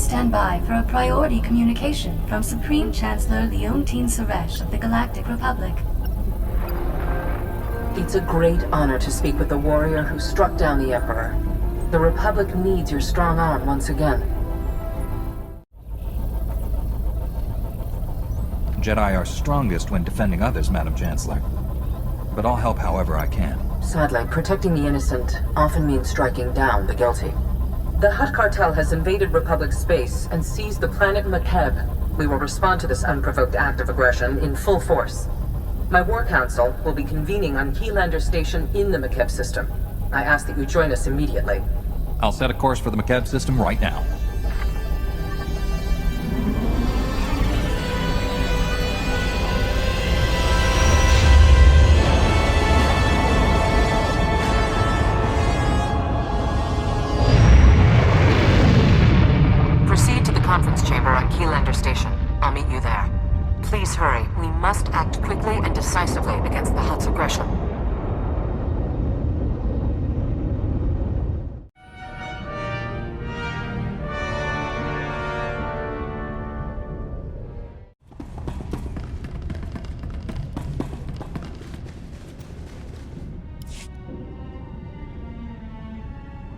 Please stand by for a priority communication from Supreme Chancellor Leontine Suresh of the Galactic Republic. It's a great honor to speak with the warrior who struck down the Emperor. The Republic needs your strong arm once again. Jedi are strongest when defending others, Madam Chancellor. But I'll help however I can. Sadly, protecting the innocent often means striking down the guilty. The Hutt Cartel has invaded Republic space and seized the planet Makeb. We will respond to this unprovoked act of aggression in full force. My War Council will be convening on Keylander Station in the Makeb system. I ask that you join us immediately. I'll set a course for the Makeb system right now. Proceed to the conference chamber on Keylander Station. I'll meet you there. Please hurry. We must act quickly and decisively against the Hutt's aggression.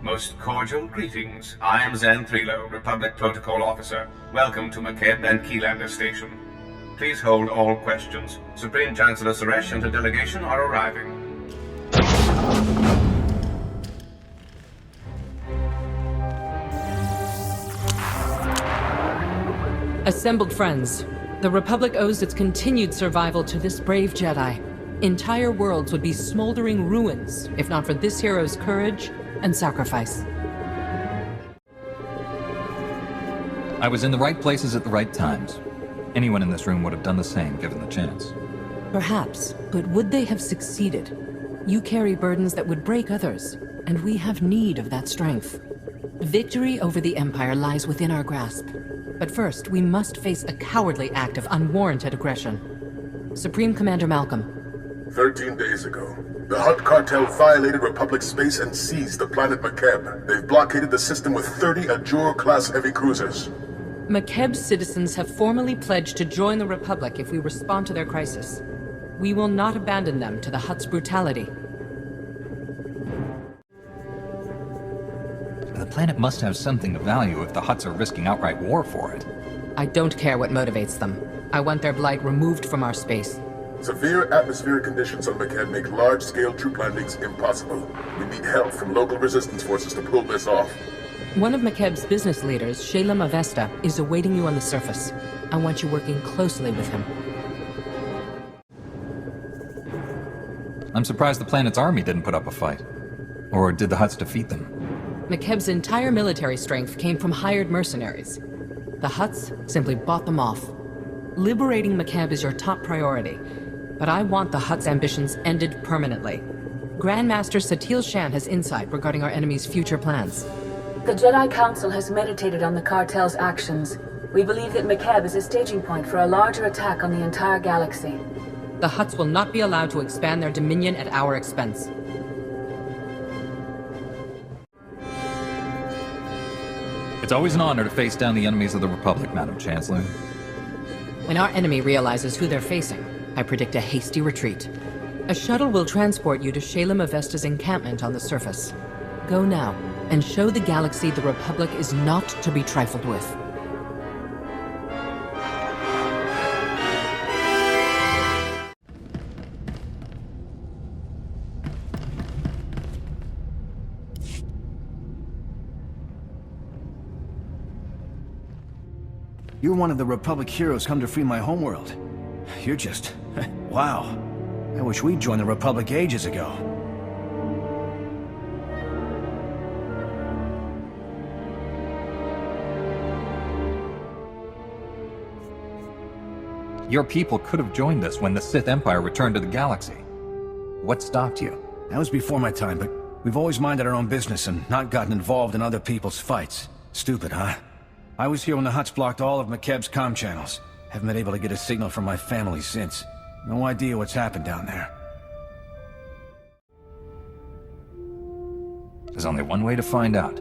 Most cordial greetings. I am Xanthrilo, Republic Protocol Officer. Welcome to Makeb and Keylander Station. Please hold all questions. Supreme Chancellor Suresh and her delegation are arriving. Assembled friends, the Republic owes its continued survival to this brave Jedi. Entire worlds would be smoldering ruins if not for this hero's courage and sacrifice. I was in the right places at the right times. Anyone in this room would have done the same, given the chance. Perhaps, but would they have succeeded? You carry burdens that would break others, and we have need of that strength. Victory over the Empire lies within our grasp. But first, we must face a cowardly act of unwarranted aggression. Supreme Commander Malcolm. 13 days ago, the Hutt Cartel violated Republic space and seized the planet Makeb. They've blockaded the system with 30 Ajur-class heavy cruisers. Makeb's citizens have formally pledged to join the Republic if we respond to their crisis. We will not abandon them to the Hutt's brutality. The planet must have something of value if the Hutts are risking outright war for it. I don't care what motivates them. I want their blight removed from our space. Severe atmospheric conditions on Makeb make large-scale troop landings impossible. We need help from local resistance forces to pull this off. One of Makeb's business leaders, Shalem Avesta, is awaiting you on the surface. I want you working closely with him. I'm surprised the planet's army didn't put up a fight. Or did the Hutts defeat them? Makeb's entire military strength came from hired mercenaries. The Hutts simply bought them off. Liberating Makeb is your top priority, but I want the Hutt's ambitions ended permanently. Grandmaster Satil Shan has insight regarding our enemy's future plans. The Jedi Council has meditated on the cartel's actions. We believe that Makeb is a staging point for a larger attack on the entire galaxy. The Hutts will not be allowed to expand their dominion at our expense. It's always an honor to face down the enemies of the Republic, Madam Chancellor. When our enemy realizes who they're facing, I predict a hasty retreat. A shuttle will transport you to Shalem Avesta's encampment on the surface. Go now, and show the galaxy the Republic is not to be trifled with. You're one of the Republic heroes come to free my homeworld. You're just... wow. I wish we'd joined the Republic ages ago. Your people could have joined us when the Sith Empire returned to the galaxy. What stopped you? That was before my time, but we've always minded our own business and not gotten involved in other people's fights. Stupid, huh? I was here when the Hutts blocked all of Makeb's comm channels. Haven't been able to get a signal from my family since. No idea what's happened down there. There's only one way to find out.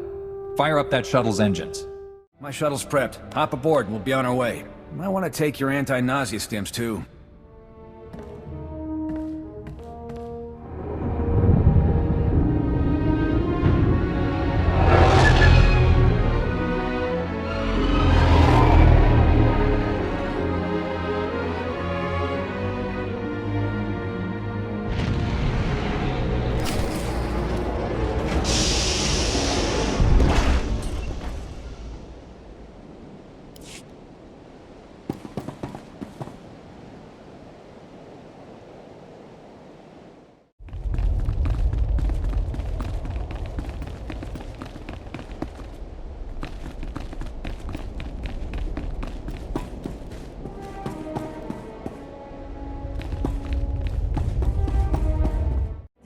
Fire up that shuttle's engines. My shuttle's prepped. Hop aboard and we'll be on our way. Might want to take your anti-nausea stims too.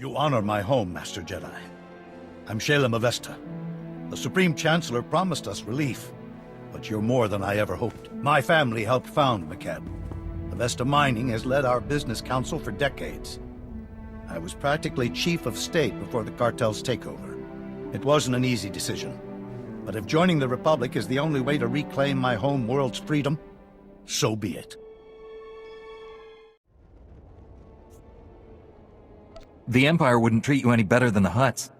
You honor my home, Master Jedi. I'm Shalem Avesta. The Supreme Chancellor promised us relief, but you're more than I ever hoped. My family helped found Makeb. Avesta Mining has led our business council for decades. I was practically chief of state before the cartel's takeover. It wasn't an easy decision, but if joining the Republic is the only way to reclaim my home world's freedom, so be it. The Empire wouldn't treat you any better than the Hutts.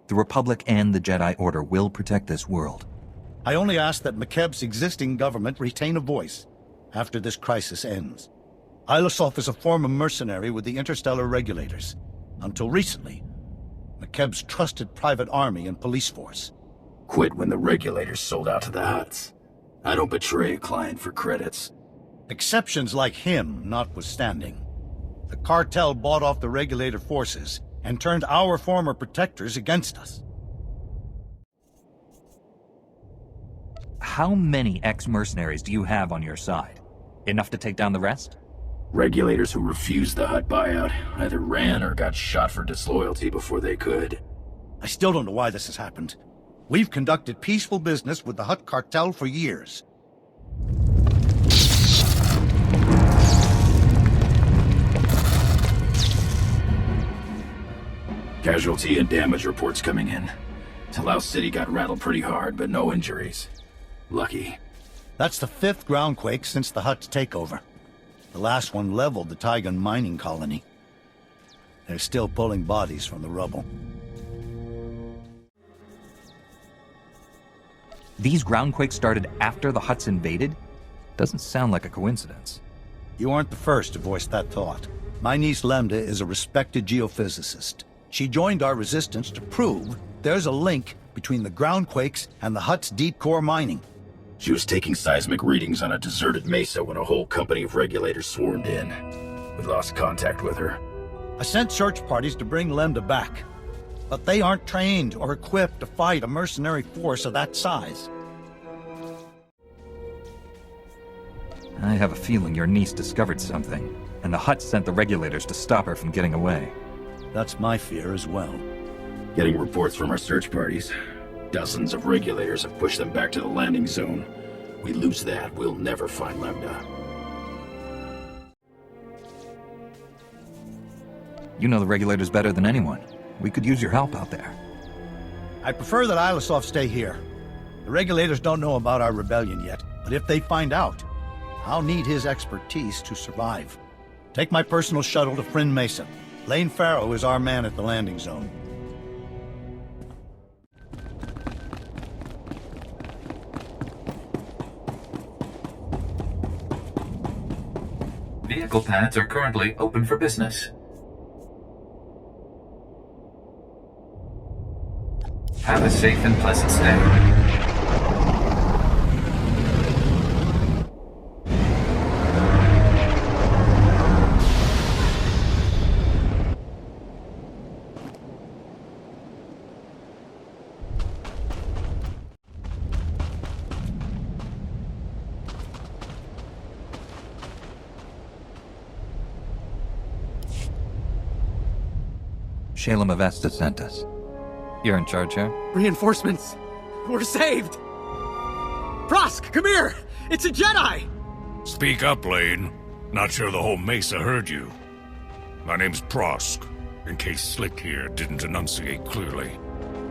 The Republic and the Jedi Order will protect this world. I only ask that Makeb's existing government retain a voice after this crisis ends. Ilasov is a former mercenary with the interstellar regulators. Until recently, Makeb's trusted private army and police force. Quit when the regulators sold out to the Hutts. I don't betray a client for credits. Exceptions like him notwithstanding. The cartel bought off the regulator forces and turned our former protectors against us. How many ex-mercenaries do you have on your side? Enough to take down the rest? Regulators who refused the Hutt buyout either ran or got shot for disloyalty before they could. I still don't know why this has happened. We've conducted peaceful business with the Hutt Cartel for years. Casualty and damage reports coming in. Tamiil City got rattled pretty hard, but no injuries. Lucky. That's the 5th groundquake since the Hutt's takeover. The last one leveled the Tygan mining colony. They're still pulling bodies from the rubble. These groundquakes started after the Hutts invaded? Doesn't sound like a coincidence. You aren't the first to voice that thought. My niece Lambda is a respected geophysicist. She joined our resistance to prove there's a link between the groundquakes and the Hutt's deep core mining. She was taking seismic readings on a deserted mesa when a whole company of regulators swarmed in. We lost contact with her. I sent search parties to bring Lambda back, but they aren't trained or equipped to fight a mercenary force of that size. I have a feeling your niece discovered something, and the Hutts sent the regulators to stop her from getting away. That's my fear as well. Getting reports from our search parties. Dozens of regulators have pushed them back to the landing zone. We lose that, we'll never find Lambda. You know the regulators better than anyone. We could use your help out there. I prefer that Ilasov stay here. The regulators don't know about our rebellion yet, but if they find out, I'll need his expertise to survive. Take my personal shuttle to Friend Mesa. Lane Farrow is our man at the landing zone. Vehicle pads are currently open for business. Have a safe and pleasant stay. Shalem Avesta sent us. You're in charge here? Reinforcements! We're saved! Prosk, come here! It's a Jedi! Speak up, Lane. Not sure the whole Mesa heard you. My name's Prosk, in case Slick here didn't enunciate clearly.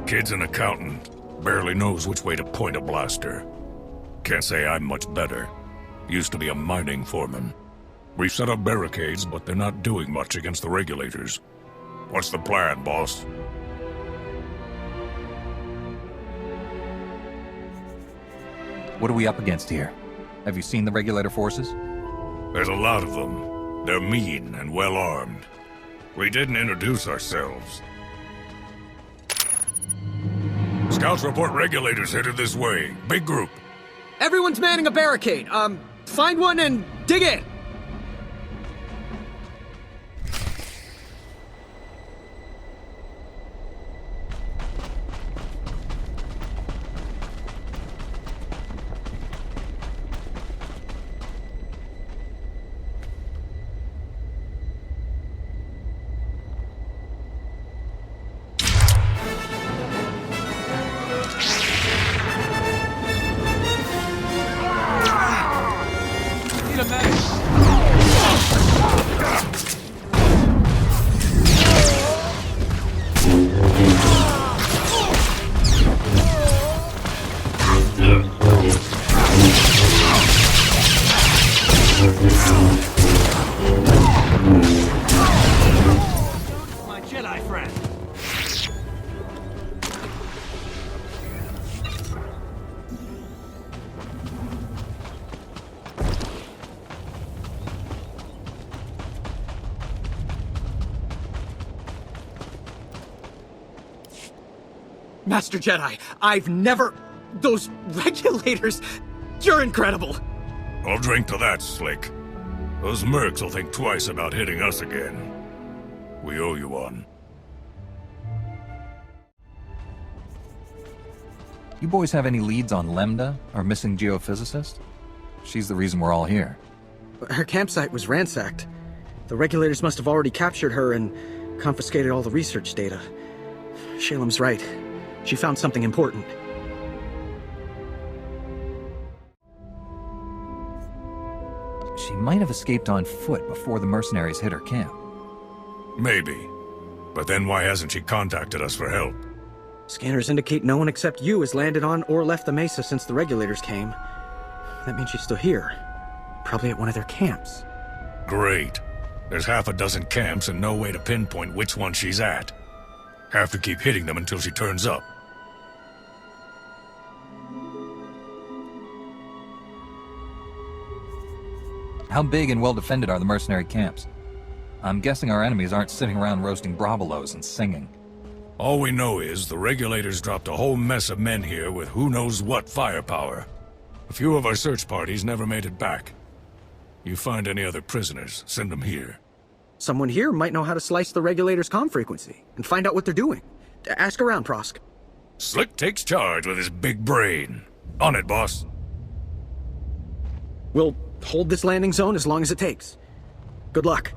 Kid's an accountant, barely knows which way to point a blaster. Can't say I'm much better. Used to be a mining foreman. We've set up barricades, but they're not doing much against the regulators. What's the plan, boss? What are we up against here? Have you seen the regulator forces? There's a lot of them. They're mean and well-armed. We didn't introduce ourselves. Scouts report regulators headed this way. Big group. Everyone's manning a barricade. Find one and dig in. Master Jedi, I've never... Those regulators... You're incredible! I'll drink to that, Slick. Those mercs will think twice about hitting us again. We owe you one. You boys have any leads on Lambda, our missing geophysicist? She's the reason we're all here. Her campsite was ransacked. The regulators must have already captured her and confiscated all the research data. Shalem's right. She found something important. She might have escaped on foot before the mercenaries hit her camp. Maybe. But then why hasn't she contacted us for help? Scanners indicate no one except you has landed on or left the mesa since the regulators came. That means she's still here. Probably at one of their camps. Great. There's half a dozen camps and no way to pinpoint which one she's at. Have to keep hitting them until she turns up. How big and well defended are the mercenary camps? I'm guessing our enemies aren't sitting around roasting brabalos and singing. All we know is the regulators dropped a whole mess of men here with who knows what firepower. A few of our search parties never made it back. You find any other prisoners, send them here. Someone here might know how to slice the regulators' comm frequency and find out what they're doing. Ask around, Prosk. Slick takes charge with his big brain. On it, boss. We'll hold this landing zone as long as it takes. Good luck.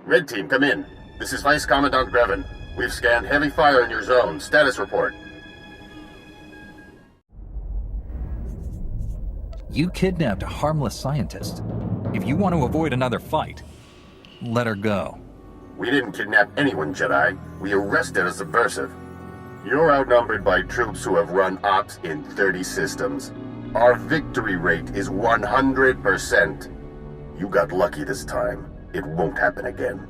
Red Team, come in. This is Vice Commandant Grevin. We've scanned heavy fire in your zone. Status report. You kidnapped a harmless scientist. If you want to avoid another fight, let her go. We didn't kidnap anyone, Jedi. We arrested a subversive. You're outnumbered by troops who have run ops in 30 systems. Our victory rate is 100%. You got lucky this time. It won't happen again.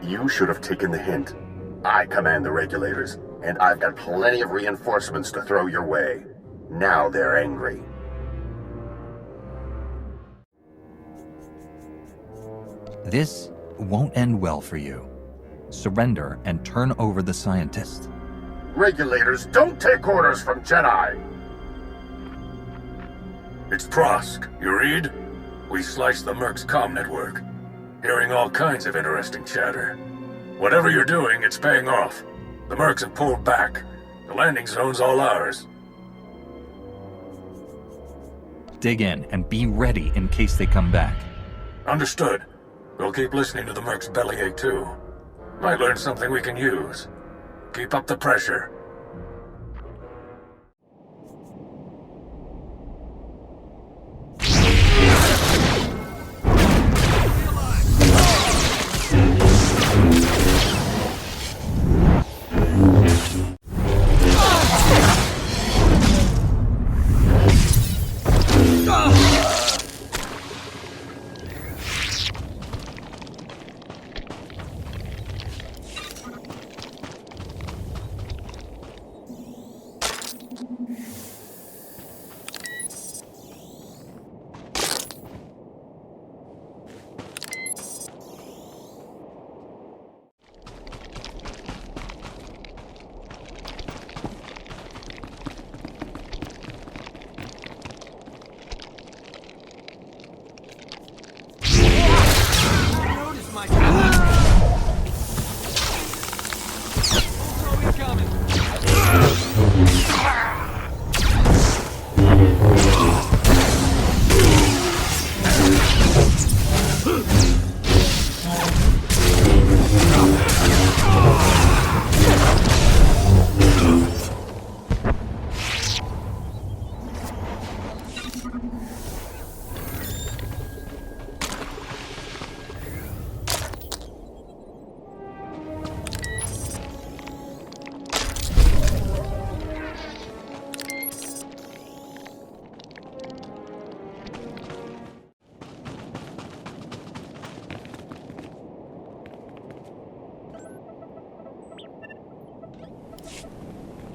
You should have taken the hint. I command the regulators, and I've got plenty of reinforcements to throw your way. Now they're angry. This won't end well for you. Surrender and turn over the scientist. Regulators don't take orders from Jedi! It's Prosk. You read? We sliced the Merc's comm network. Hearing all kinds of interesting chatter. Whatever you're doing, it's paying off. The Mercs have pulled back. The landing zone's all ours. Dig in and be ready in case they come back. Understood. We'll keep listening to the Merc's bellyache too. Might learn something we can use. Keep up the pressure.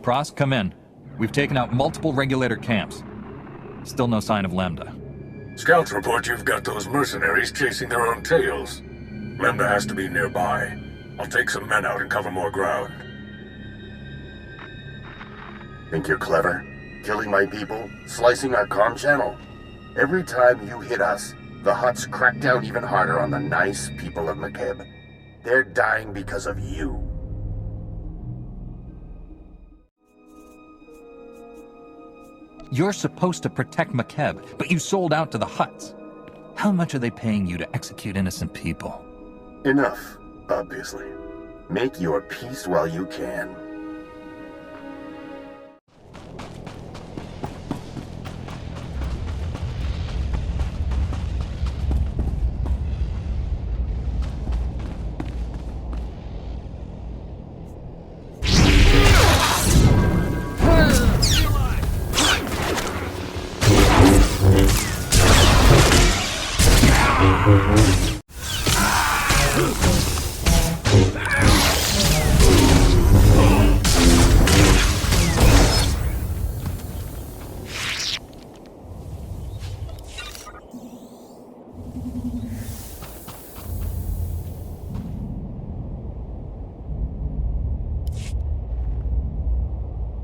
Prosk, come in. We've taken out multiple regulator camps. Still no sign of Lambda. Scouts report you've got those mercenaries chasing their own tails. Lambda has to be nearby. I'll take some men out and cover more ground. Think you're clever? Killing my people? Slicing our comm channel? Every time you hit us, the Hutts crack down even harder on the nice people of Makeb. They're dying because of you. You're supposed to protect Makeb, but you sold out to the Hutts. How much are they paying you to execute innocent people? Enough, obviously. Make your peace while you can.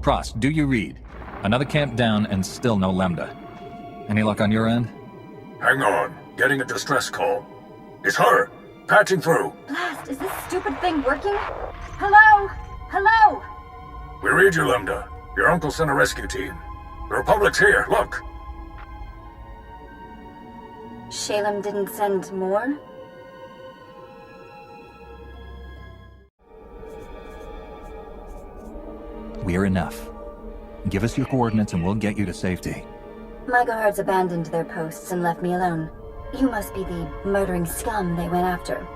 Prosk, do you read? Another camp down and still no Lambda. Any luck on your end? Hang on. Getting a distress call. It's her! Patching through! Blast, is this stupid thing working? Hello? Hello? We read you, Lambda. Your uncle sent a rescue team. The Republic's here, look! Shalem didn't send more? We're enough. Give us your coordinates and we'll get you to safety. My guards abandoned their posts and left me alone. You must be the murdering scum they went after.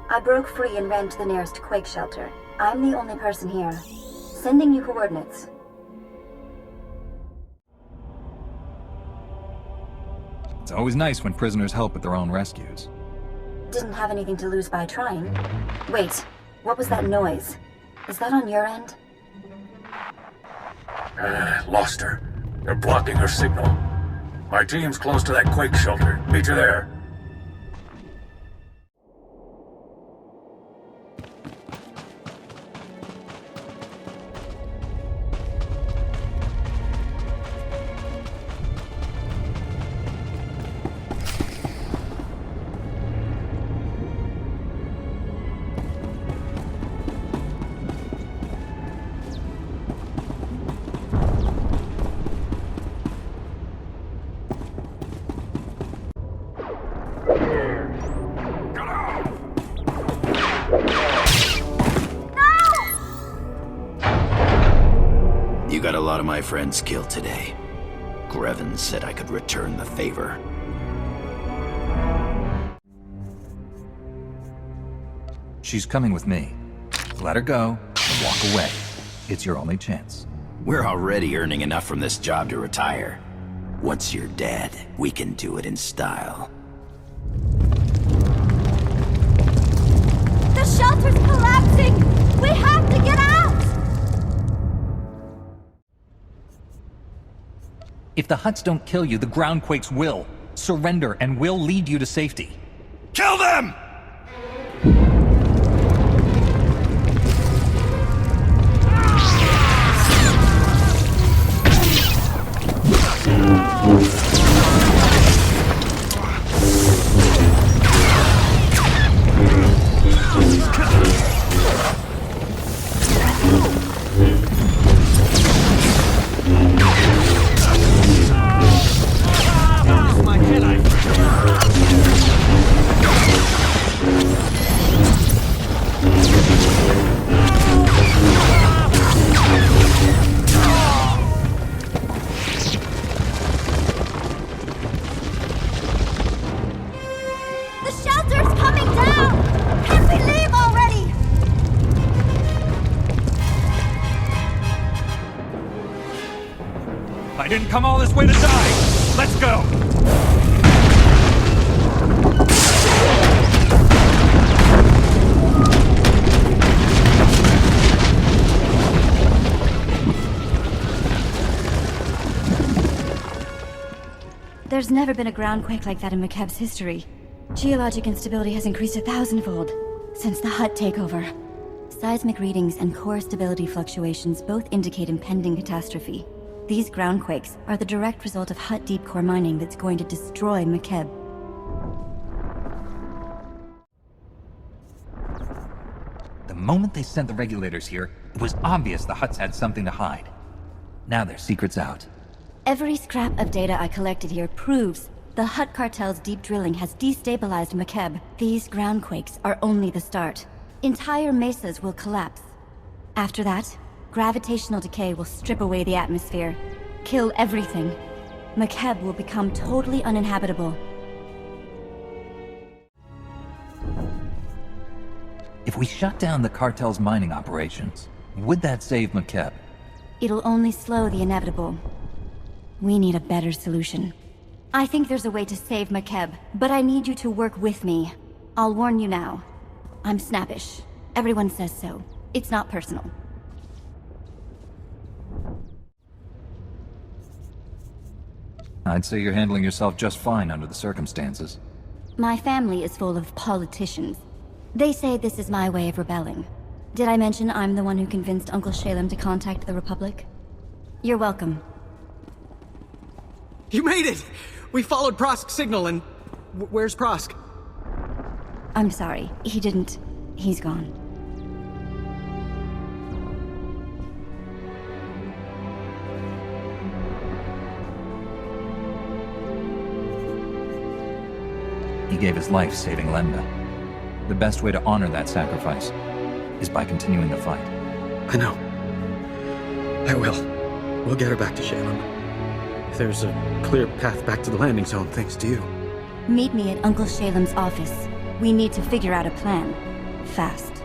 I broke free and ran to the nearest quake shelter. I'm the only person here. Sending you coordinates. It's always nice when prisoners help with their own rescues. Didn't have anything to lose by trying. Wait, what was that noise? Is that on your end? Lost her. They're blocking her signal. My team's close to that quake shelter. Meet you there. You got a lot of my friends killed today. Greven said I could return the favor. She's coming with me. Let her go and walk away. It's your only chance. We're already earning enough from this job to retire. Once you're dead, we can do it in style. The shelter's collapsing! We have to get out! If the Hutts don't kill you, the groundquakes will. Surrender and we'll lead you to safety. Kill them! I didn't come all this way to die! Let's go! There's never been a groundquake like that in Makeb's history. Geologic instability has increased 1,000-fold since the Hutt takeover. Seismic readings and core stability fluctuations both indicate impending catastrophe. These groundquakes are the direct result of Hutt deep core mining that's going to destroy Makeb. The moment they sent the regulators here, it was obvious the Hutts had something to hide. Now their secret's out. Every scrap of data I collected here proves the Hutt Cartel's deep drilling has destabilized Makeb. These groundquakes are only the start. Entire mesas will collapse. After that, gravitational decay will strip away the atmosphere, kill everything. Makeb will become totally uninhabitable. If we shut down the cartel's mining operations, would that save Makeb? It'll only slow the inevitable. We need a better solution. I think there's a way to save Makeb, but I need you to work with me. I'll warn you now. I'm snappish. Everyone says so. It's not personal. I'd say you're handling yourself just fine under the circumstances. My family is full of politicians. They say this is my way of rebelling. Did I mention I'm the one who convinced Uncle Shalem to contact the Republic? You're welcome. You made it! We followed Prosk's signal and... where's Prosk? I'm sorry. He didn't... He's gone. He gave his life saving Lambda. The best way to honor that sacrifice is by continuing the fight. I know. I will. We'll get her back to Shalem. There's a clear path back to the landing zone, thanks to you. Meet me at Uncle Shalem's office. We need to figure out a plan. Fast.